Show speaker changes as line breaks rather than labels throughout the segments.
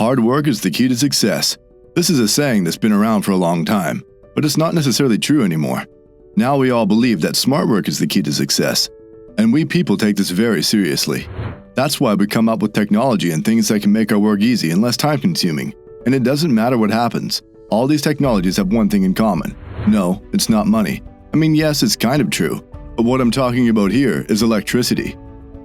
Hard work is the key to success. This is a saying that's been around for a long time, but it's not necessarily true anymore. Now we all believe that smart work is the key to success, and we people take this very seriously. That's why we come up with technology and things that can make our work easy and less time-consuming. And it doesn't matter what happens. All these technologies have one thing in common. No, it's not money. I mean, yes, it's kind of true, but what I'm talking about here is electricity.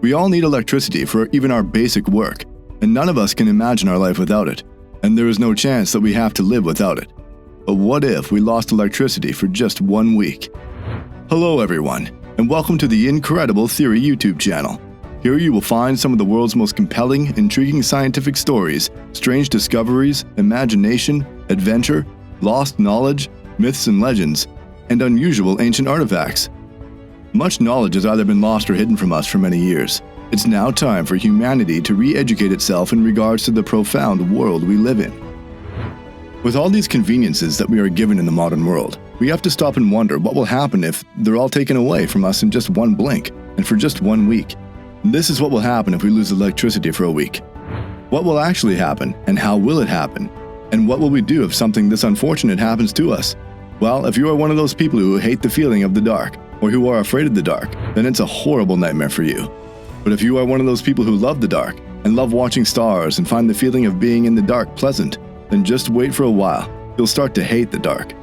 We all need electricity for even our basic work, and none of us can imagine our life without it, and there is no chance that we have to live without it. But what if we lost electricity for just 1 week? Hello everyone, and welcome to the Incredible Theory YouTube channel. Here you will find some of the world's most compelling, intriguing scientific stories, strange discoveries, imagination, adventure, lost knowledge, myths and legends, and unusual ancient artifacts. Much knowledge has either been lost or hidden from us for many years. It's now time for humanity to re-educate itself in regards to the profound world we live in. With all these conveniences that we are given in the modern world, we have to stop and wonder what will happen if they're all taken away from us in just one blink, and for just 1 week. This is what will happen if we lose electricity for a week. What will actually happen, and how will it happen? And what will we do if something this unfortunate happens to us? Well, if you are one of those people who hate the feeling of the dark, or who are afraid of the dark, then it's a horrible nightmare for you. But if you are one of those people who love the dark, and love watching stars and find the feeling of being in the dark pleasant, then just wait for a while. You'll start to hate the dark.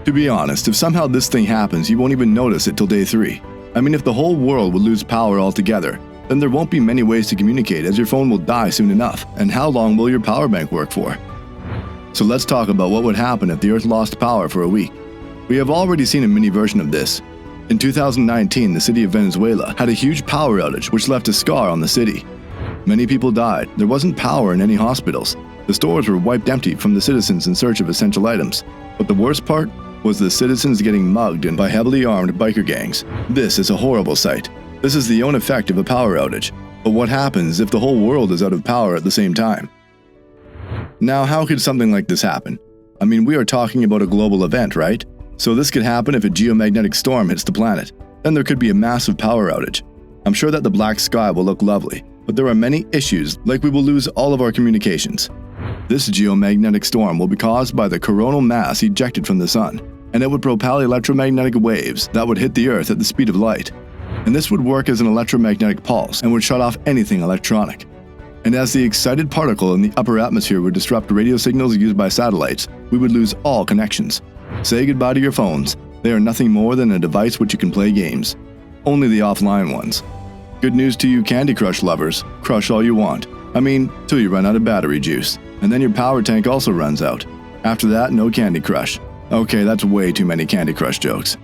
To be honest, if somehow this thing happens, you won't even notice it till day 3. I mean, if the whole world would lose power altogether, then there won't be many ways to communicate, as your phone will die soon enough, and how long will your power bank work for? So let's talk about what would happen if the Earth lost power for a week. We have already seen a mini version of this. In 2019, the city of Venezuela had a huge power outage which left a scar on the city. Many people died. There wasn't power in any hospitals. The stores were wiped empty from the citizens in search of essential items. But the worst part was the citizens getting mugged and by heavily armed biker gangs. This is a horrible sight. This is the own effect of a power outage. But what happens if the whole world is out of power at the same time? Now, how could something like this happen? I mean, we are talking about a global event, right? So this could happen if a geomagnetic storm hits the planet. Then there could be a massive power outage. I'm sure that the black sky will look lovely, but there are many issues, like we will lose all of our communications. This geomagnetic storm will be caused by the coronal mass ejected from the sun, and it would propel electromagnetic waves that would hit the Earth at the speed of light. And this would work as an electromagnetic pulse and would shut off anything electronic. And as the excited particle in the upper atmosphere would disrupt radio signals used by satellites, we would lose all connections. Say goodbye to your phones. They are nothing more than a device which you can play games. Only the offline ones. Good news to you Candy Crush lovers. Crush all you want. I mean, till you run out of battery juice. And then your power tank also runs out. After that, no Candy Crush. Okay, that's way too many Candy Crush jokes.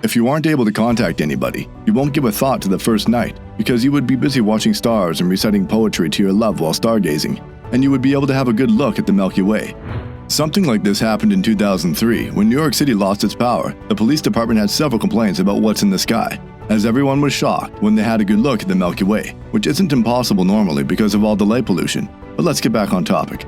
If you aren't able to contact anybody, you won't give a thought to the first night, because you would be busy watching stars and reciting poetry to your love while stargazing, and you would be able to have a good look at the Milky Way. Something like this happened in 2003 when New York City lost its power. The police department had several complaints about what's in the sky, as everyone was shocked when they had a good look at the Milky Way, which isn't impossible normally because of all the light pollution. But let's get back on topic.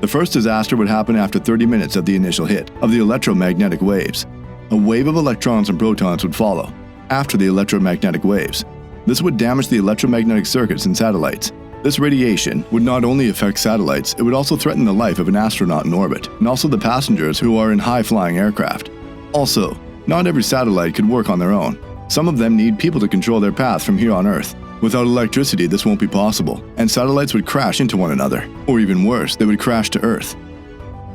The first disaster would happen after 30 minutes of the initial hit of the electromagnetic waves. A wave of electrons and protons would follow after the electromagnetic waves. This would damage the electromagnetic circuits in satellites. This radiation would not only affect satellites, it would also threaten the life of an astronaut in orbit, and also the passengers who are in high-flying aircraft. Also, not every satellite could work on their own. Some of them need people to control their path from here on Earth. Without electricity, this won't be possible, and satellites would crash into one another. Or even worse, they would crash to Earth.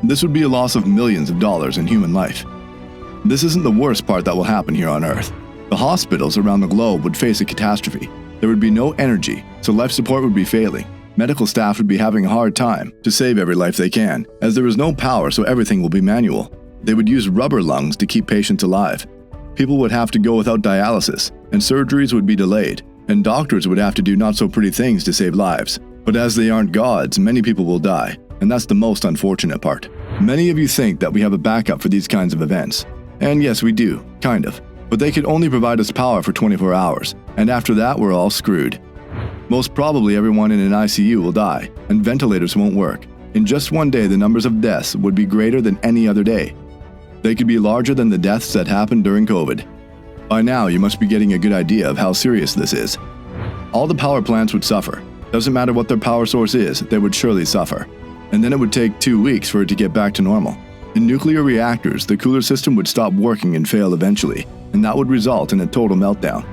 This would be a loss of millions of dollars in human life. This isn't the worst part that will happen here on Earth. The hospitals around the globe would face a catastrophe. There would be no energy, so life support would be failing. Medical staff would be having a hard time to save every life they can, as there is no power, so everything will be manual. They would use rubber lungs to keep patients alive. People would have to go without dialysis, and surgeries would be delayed, and doctors would have to do not so pretty things to save lives. But as they aren't gods, many people will die, and that's the most unfortunate part. Many of you think that we have a backup for these kinds of events. And yes, we do, kind of. But they could only provide us power for 24 hours, and after that we're all screwed. Most probably everyone in an ICU will die, and ventilators won't work. In just one day, the numbers of deaths would be greater than any other day. They could be larger than the deaths that happened during COVID. By now, you must be getting a good idea of how serious this is. All the power plants would suffer. Doesn't matter what their power source is, they would surely suffer. And then it would take 2 weeks for it to get back to normal. In nuclear reactors, the cooler system would stop working and fail eventually, and that would result in a total meltdown.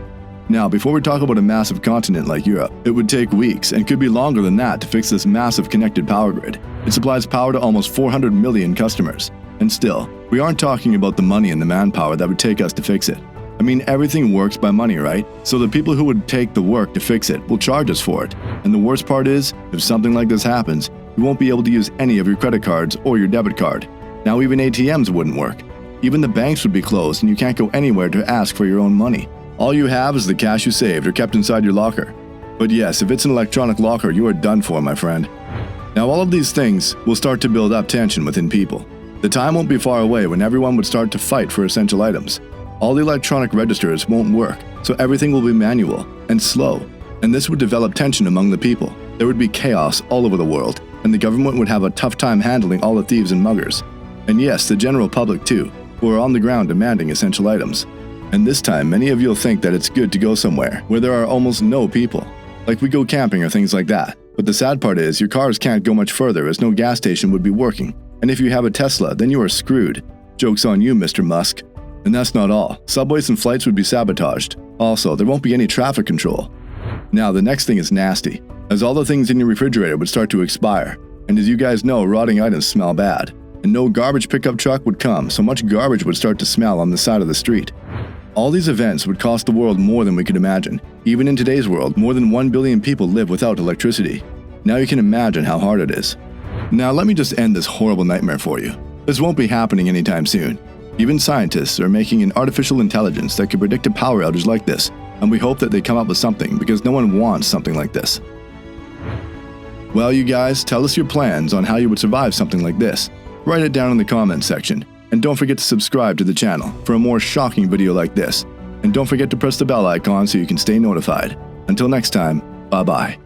Now, before we talk about a massive continent like Europe, it would take weeks and could be longer than that to fix this massive connected power grid. It supplies power to almost 400 million customers. And still, we aren't talking about the money and the manpower that would take us to fix it. I mean, everything works by money, right? So the people who would take the work to fix it will charge us for it. And the worst part is, if something like this happens, you won't be able to use any of your credit cards or your debit card. Now even ATMs wouldn't work. Even the banks would be closed and you can't go anywhere to ask for your own money. All you have is the cash you saved or kept inside your locker. But yes, if it's an electronic locker, you are done for, my friend. Now all of these things will start to build up tension within people. The time won't be far away when everyone would start to fight for essential items. All the electronic registers won't work, so everything will be manual and slow. And this would develop tension among the people. There would be chaos all over the world, and the government would have a tough time handling all the thieves and muggers. And yes, the general public too, who are on the ground demanding essential items. And this time, many of you will think that it's good to go somewhere where there are almost no people. Like we go camping or things like that. But the sad part is, your cars can't go much further as no gas station would be working. And if you have a Tesla, then you are screwed. Joke's on you, Mr. Musk. And that's not all. Subways and flights would be sabotaged. Also, there won't be any traffic control. Now, the next thing is nasty, as all the things in your refrigerator would start to expire. And as you guys know, rotting items smell bad. And no garbage pickup truck would come, so much garbage would start to smell on the side of the street. All these events would cost the world more than we could imagine. Even in today's world, more than 1 billion people live without electricity. Now you can imagine how hard it is. Now let me just end this horrible nightmare for you. This won't be happening anytime soon. Even scientists are making an artificial intelligence that could predict a power outage like this, and we hope that they come up with something because no one wants something like this. Well, you guys, tell us your plans on how you would survive something like this. Write it down in the comments section, and don't forget to subscribe to the channel for a more shocking video like this, and don't forget to press the bell icon so you can stay notified. Until next time, bye-bye.